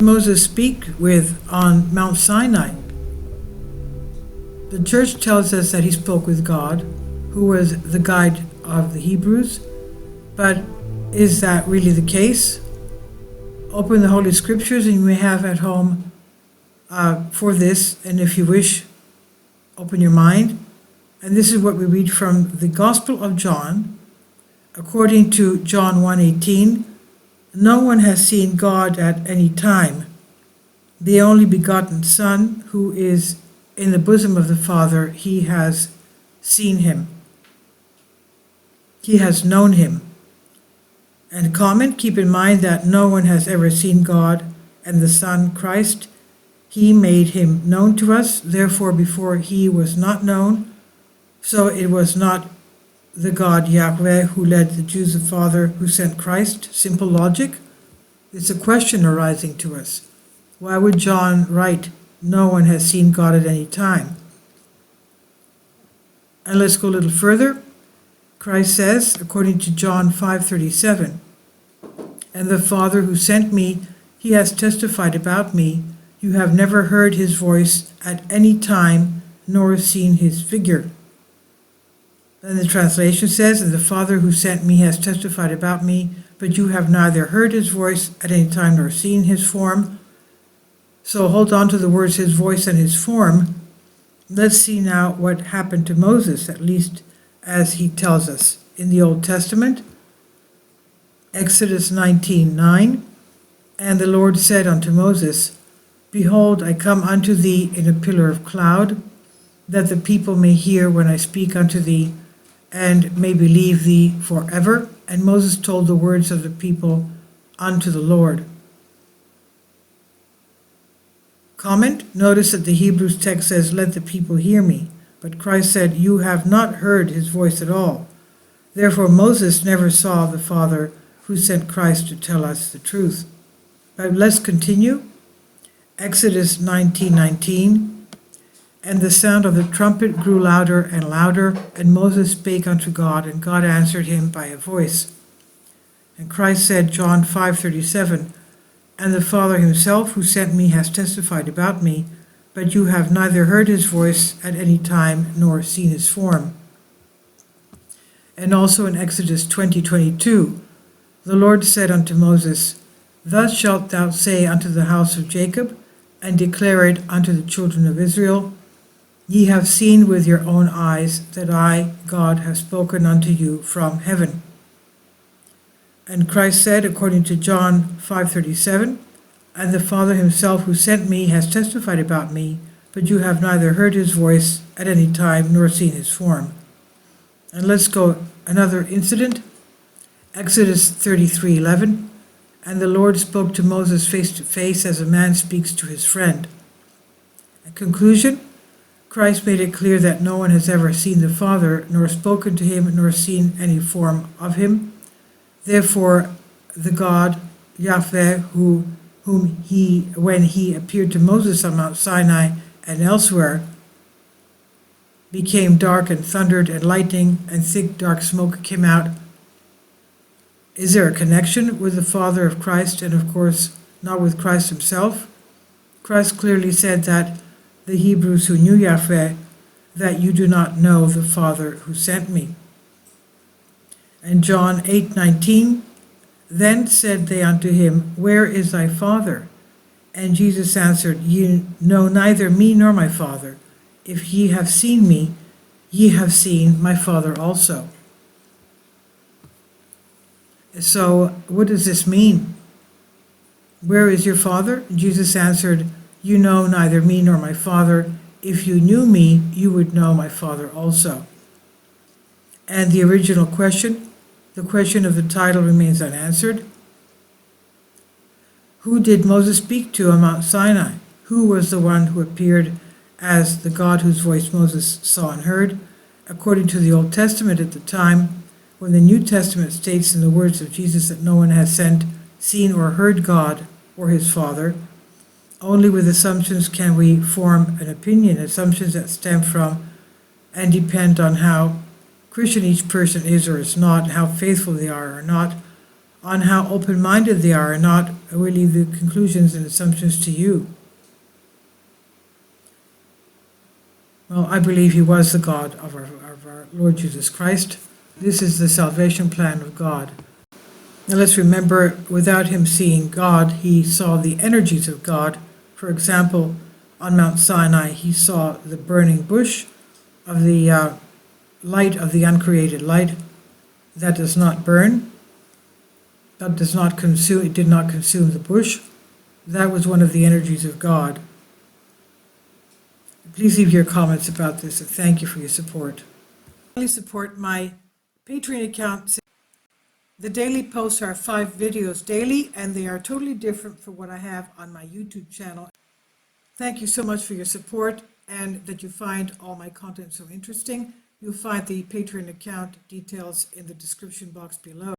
Moses speak with on Mount Sinai? The church tells us that he spoke with God, who was the guide of the Hebrews, but is that really the case? Open the Holy Scriptures, and you may have at home for this, and if you wish, open your mind. And this is what we read from the Gospel of John. According to John 1:18, no one has seen God at any time. The only begotten Son, who is in the bosom of the Father, he has seen him. He has known him. And comment, keep in mind that no one has ever seen God, and the Son, Christ, he made him known to us. Therefore, before he was not known, so it was not the God Yahweh who led the Jews the Father who sent Christ. Simple logic. It's a question arising to us. Why would John write, no one has seen God at any time? And let's go a little further. Christ says, according to John 5:37, and the Father who sent me, he has testified about me. You have never heard his voice at any time, nor seen his figure. Then the translation says, and the Father who sent me has testified about me, but you have neither heard his voice at any time nor seen his form. So hold on to the words his voice and his form. Let's see now what happened to Moses, at least as he tells us in the Old Testament. Exodus 19:9, and the Lord said unto Moses, behold, I come unto thee in a pillar of cloud, that the people may hear when I speak unto thee, and may believe thee forever. And Moses told the words of the people unto the Lord. Comment, notice that the Hebrews text says, let the people hear me. But Christ said, you have not heard his voice at all. Therefore Moses never saw the Father who sent Christ to tell us the truth. But let's continue. Exodus 19:19. And the sound of the trumpet grew louder and louder, and Moses spake unto God, and God answered him by a voice. And Christ said, John 5:37, and the Father himself who sent me has testified about me, but you have neither heard his voice at any time nor seen his form. And also in Exodus 20:22, the Lord said unto Moses, thus shalt thou say unto the house of Jacob, and declare it unto the children of Israel, ye have seen with your own eyes that I, God, have spoken unto you from heaven. And Christ said, according to John 5:37, and the Father himself who sent me has testified about me, but you have neither heard his voice at any time nor seen his form. And let's go another incident. Exodus 33:11, and the Lord spoke to Moses face to face as a man speaks to his friend. A conclusion, Christ made it clear that no one has ever seen the Father, nor spoken to him, nor seen any form of him. Therefore, the God, Yahweh, whom he, when he appeared to Moses on Mount Sinai and elsewhere, became dark and thundered and lightning and thick dark smoke came out. Is there a connection with the Father of Christ and, of course, not with Christ himself? Christ clearly said that the Hebrews who knew Yahweh, that you do not know the Father who sent me. And John 8:19, then said they unto him, where is thy Father? And Jesus answered, ye know neither me nor my Father. If ye have seen me, ye have seen my Father also. So what does this mean? Where is your Father? Jesus answered, you know neither me nor my Father. If you knew me, you would know my Father also. And the original question, the question of the title remains unanswered. Who did Moses speak to on Mount Sinai? Who was the one who appeared as the God whose voice Moses saw and heard? According to the Old Testament at the time, when the New Testament states in the words of Jesus that no one has seen or heard God or his Father, only with assumptions can we form an opinion, assumptions that stem from and depend on how Christian each person is or is not, how faithful they are or not, on how open-minded they are or not, I will leave the conclusions and assumptions to you. Well, I believe he was the God of our Lord Jesus Christ. This is the salvation plan of God. Now let's remember, without him seeing God, he saw the energies of God. For example, on Mount Sinai, he saw the burning bush of the light of the uncreated light. That does not burn. That does not consume, it did not consume the bush. That was one of the energies of God. Please leave your comments about this, and thank you for your support. Please support my Patreon account. The daily posts are 5 videos daily, and they are totally different from what I have on my YouTube channel. Thank you so much for your support, and that you find all my content so interesting. You'll find the Patreon account details in the description box below.